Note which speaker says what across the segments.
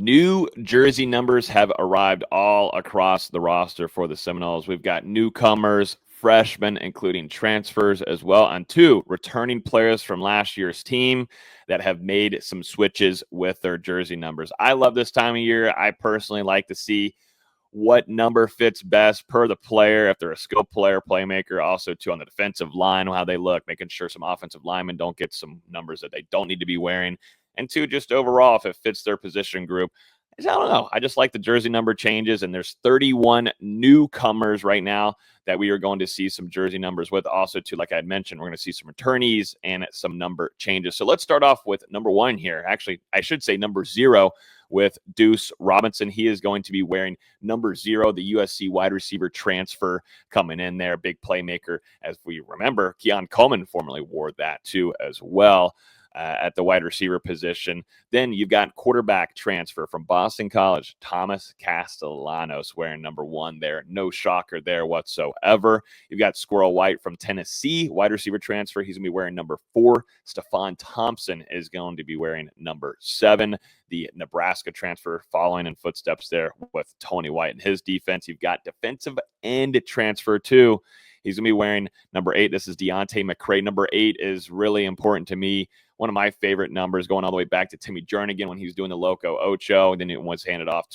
Speaker 1: New jersey numbers have arrived all across the roster for the Seminoles. We've got newcomers, freshmen, including transfers as well, and 2 returning players from last year's team that have made some switches with their jersey numbers. I love this time of year. I personally like to see what number fits best per the player, if they're a skilled player, playmaker, also too on the defensive line, how they look, making sure some offensive linemen don't get some numbers that they don't need to be wearing. And 2, just overall, if it fits their position group. I don't know. I just like the jersey number changes, and there's 31 newcomers right now that we are going to see some jersey numbers with. Also, too, like I had mentioned, we're going to see some returnees and some number changes. So let's start off with number 1 here. Actually, I should say number 0 with Deuce Robinson. He is going to be wearing number 0, the USC wide receiver transfer coming in there. Big playmaker. As we remember, Keon Coleman formerly wore that too as well. At the wide receiver position. Then you've got quarterback transfer from Boston College, Thomas Castellanos wearing number 1 there. No shocker there whatsoever. You've got Squirrel White from Tennessee, wide receiver transfer. He's going to be wearing number 4. Stephon Thompson is going to be wearing number 7. The Nebraska transfer following in footsteps there with Tony White and his defense. You've got defensive end transfer too. He's going to be wearing number 8. This is Deontay McCray. Number 8 is really important to me. One of my favorite numbers, going all the way back to Timmy Jernigan when he was doing the Loco Ocho. And then it was handed off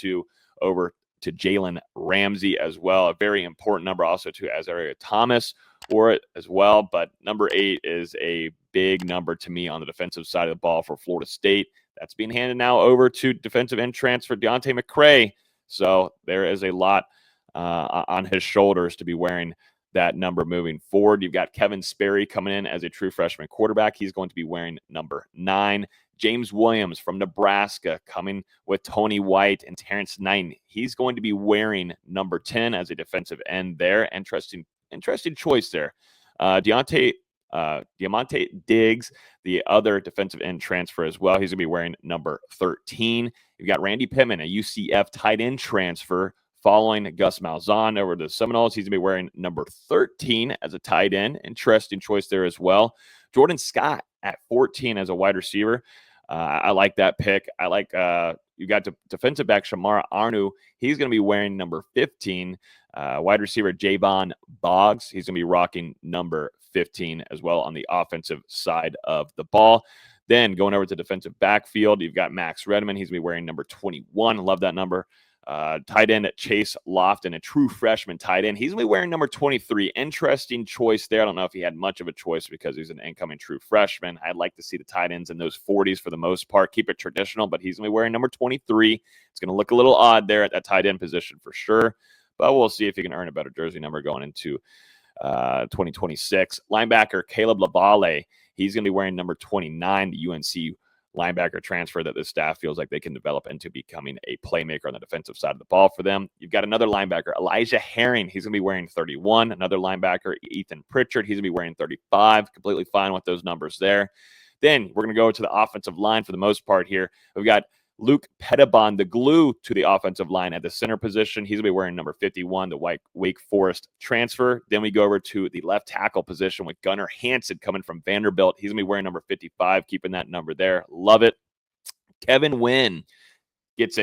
Speaker 1: over to Jalen Ramsey as well. A very important number also to Azaria Thomas for it as well. But number 8 is a big number to me on the defensive side of the ball for Florida State. That's being handed now over to defensive end transfer Deontay McCray. So there is a lot on his shoulders to be wearing that number moving forward. You've got Kevin Sperry coming in as a true freshman quarterback. He's going to be wearing number 9. James Williams from Nebraska coming with Tony White and Terrence Knighton. He's going to be wearing number 10 as a defensive end there. Interesting choice there. Diamante Diggs, the other defensive end transfer as well. He's going to be wearing number 13. You've got Randy Pittman, a UCF tight end transfer, following Gus Malzahn over to the Seminoles. He's going to be wearing number 13 as a tight end. Interesting choice there as well. Jordan Scott at 14 as a wide receiver. I like that pick. I like you got defensive back Shamar Arnu. He's going to be wearing number 15. Wide receiver Javon Boggs. He's going to be rocking number 15 as well on the offensive side of the ball. Then going over to defensive backfield, you've got Max Redmond. He's going to be wearing number 21. Love that number. Tight end at Chase Lofton, a true freshman tight end. He's going to be wearing number 23. Interesting choice there. I don't know if he had much of a choice because he's an incoming true freshman. I'd like to see the tight ends in those 40s for the most part. Keep it traditional, but he's going to be wearing number 23. It's going to look a little odd there at that tight end position for sure, but we'll see if he can earn a better jersey number going into 2026. Linebacker Caleb LaValle. He's going to be wearing number 29, the UNC linebacker transfer that the staff feels like they can develop into becoming a playmaker on the defensive side of the ball for them. You've got another linebacker, Elijah Herring. He's going to be wearing 31. Another linebacker, Ethan Pritchard. He's going to be wearing 35. Completely fine with those numbers there. Then we're going to go to the offensive line for the most part here. We've got Luke Pettibon, the glue to the offensive line at the center position. He's going to be wearing number 51, the Wake Forest transfer. Then we go over to the left tackle position with Gunnar Hansen coming from Vanderbilt. He's going to be wearing number 55, keeping that number there. Love it. Kevin Wynn sneaks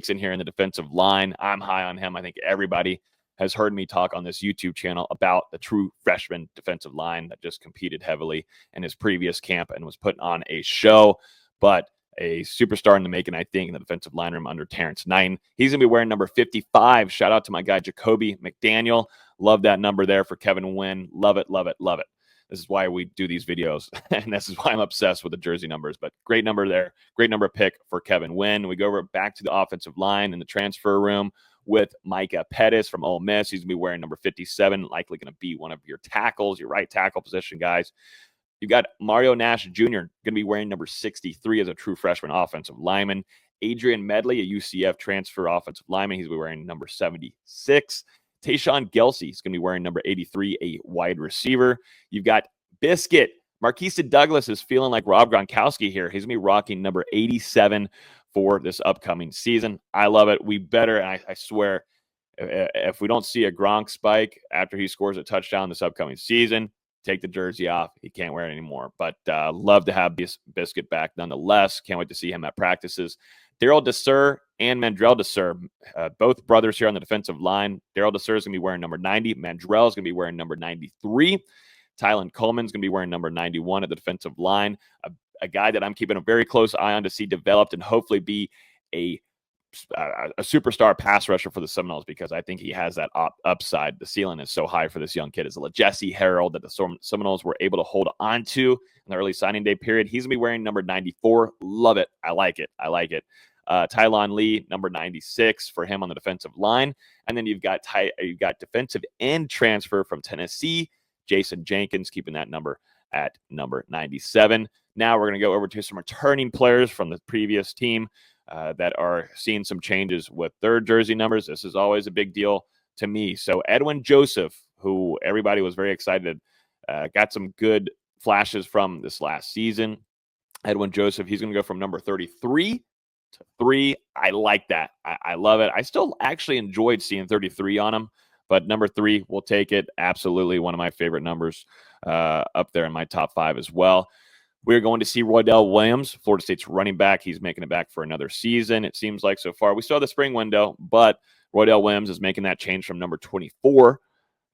Speaker 1: in here in the defensive line. I'm high on him. I think everybody has heard me talk on this YouTube channel about the true freshman defensive line that just competed heavily in his previous camp and was putting on a show. But a superstar in the making, I think, in the defensive line room under Terrence Knighton. He's going to be wearing number 55. Shout out to my guy, Jacoby McDaniel. Love that number there for Kevin Wynn. Love it, love it, love it. This is why we do these videos, and this is why I'm obsessed with the jersey numbers. But great number there. Great number pick for Kevin Wynn. We go over back to the offensive line in the transfer room with Micah Pettis from Ole Miss. He's going to be wearing number 57, likely going to be one of your tackles, your right tackle position guys. You've got Mario Nash Jr. going to be wearing number 63 as a true freshman offensive lineman. Adrian Medley, a UCF transfer offensive lineman. He's going to be wearing number 76. Tayshawn Gelsey is going to be wearing number 83, a wide receiver. You've got Biscuit. Marquisa Douglas is feeling like Rob Gronkowski here. He's going to be rocking number 87 for this upcoming season. I love it. We better, and I swear, if we don't see a Gronk spike after he scores a touchdown this upcoming season, take the jersey off. He can't wear it anymore. But love to have Biscuit back nonetheless. Can't wait to see him at practices Daryl DeSer and Mandrell DeSer, both brothers here on the defensive line. Daryl DeSer is going to be wearing number 90. Mandrell is going to be wearing number 93. Tylen Coleman's going to be wearing number 91 at the defensive line. A guy that I'm keeping a very close eye on to see developed and hopefully be a superstar pass rusher for the Seminoles, because I think he has that upside. The ceiling is so high for this young kid. Is Jesse Harold that the Seminoles were able to hold on to in the early signing day period. He's going to be wearing number 94. Love it. I like it. Tylon Lee, number 96 for him on the defensive line. And then you've got defensive end transfer from Tennessee, Jason Jenkins, keeping that number at number 97. Now we're going to go over to some returning players from the previous team that are seeing some changes with their jersey numbers. This is always a big deal to me. So Edwin Joseph, who everybody was very excited, got some good flashes from this last season. Edwin Joseph, he's going to go from number 33 to 3. I like that. I love it. I still actually enjoyed seeing 33 on him, but number 3, we'll take it. Absolutely one of my favorite numbers, up there in my top 5 as well. We're going to see Roydell Williams, Florida State's running back. He's making it back for another season, it seems like so far. We still have the spring window, but Roydell Williams is making that change from number 24,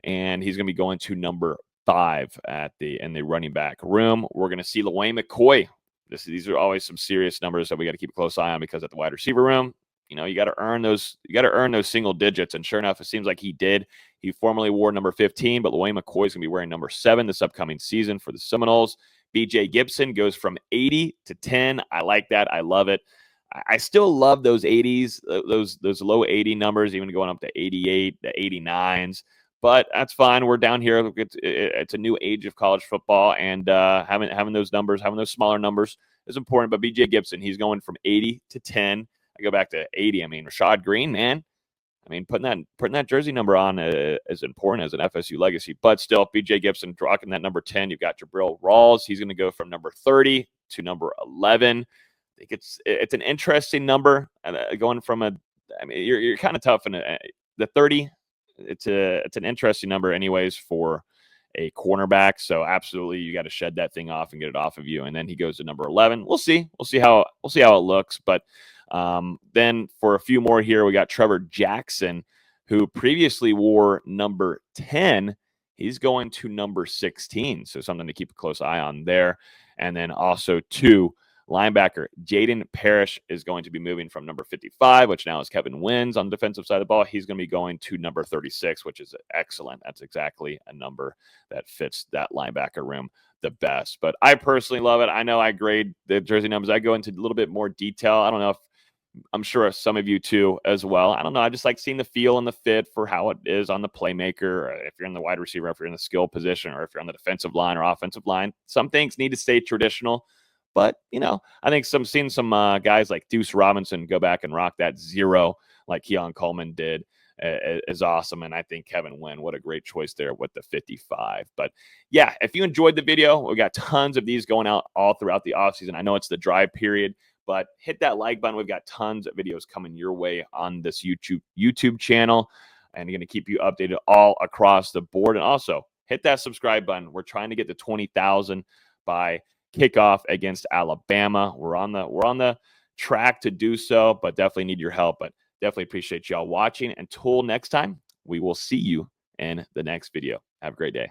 Speaker 1: and he's going to be going to number 5 in the running back room. We're going to see LaWayne McCoy. These are always some serious numbers that we got to keep a close eye on, because at the wide receiver room, you got to earn those. You got to earn those single digits, and sure enough, it seems like he did. He formerly wore number 15, but LaWayne McCoy is going to be wearing number 7 this upcoming season for the Seminoles. BJ Gibson goes from 80 to 10. I like that. I love it. I still love those 80s, those low 80 numbers, even going up to 88, the 89s. But that's fine. We're down here. It's a new age of college football, and having those numbers, having those smaller numbers is important. But BJ Gibson, he's going from 80 to 10. I go back to 80. I mean, Rashad Green, man. I mean, putting that jersey number on is important as an FSU legacy. But still, BJ Gibson rocking that number 10. You've got Jabril Rawls. He's going to go from number 30 to number 11. I think it's an interesting number. Going from you're kind of tough in the 30. It's an interesting number, anyways, for a cornerback. So absolutely, you got to shed that thing off and get it off of you. And then he goes to number 11. We'll see how it looks, but. Then for a few more here, we got Trevor Jackson, who previously wore number 10. He's going to number 16. So something to keep a close eye on there. And then also linebacker Jaden Parrish is going to be moving from number 55, which now is Kevin Wins on the defensive side of the ball. He's going to be going to number 36, which is excellent. That's exactly a number that fits that linebacker room the best. But I personally love it. I know I grade the jersey numbers. I go into a little bit more detail. I don't know if I'm sure some of you too as well. I don't know. I just like seeing the feel and the fit for how it is on the playmaker, or if you're in the wide receiver, if you're in the skill position, or if you're on the defensive line or offensive line. Some things need to stay traditional, but I think seeing some guys like Deuce Robinson go back and rock that 0 like Keon Coleman did is awesome. And I think Kevin Wynn, what a great choice there with the 55. But yeah, if you enjoyed the video, we got tons of these going out all throughout the offseason. I know it's the dry period, but hit that like button. We've got tons of videos coming your way on this YouTube channel, and going to keep you updated all across the board. And also hit that subscribe button. We're trying to get to 20,000 by kickoff against Alabama. We're on the track to do so, but definitely need your help. But definitely appreciate y'all watching. Until next time, we will see you in the next video. Have a great day.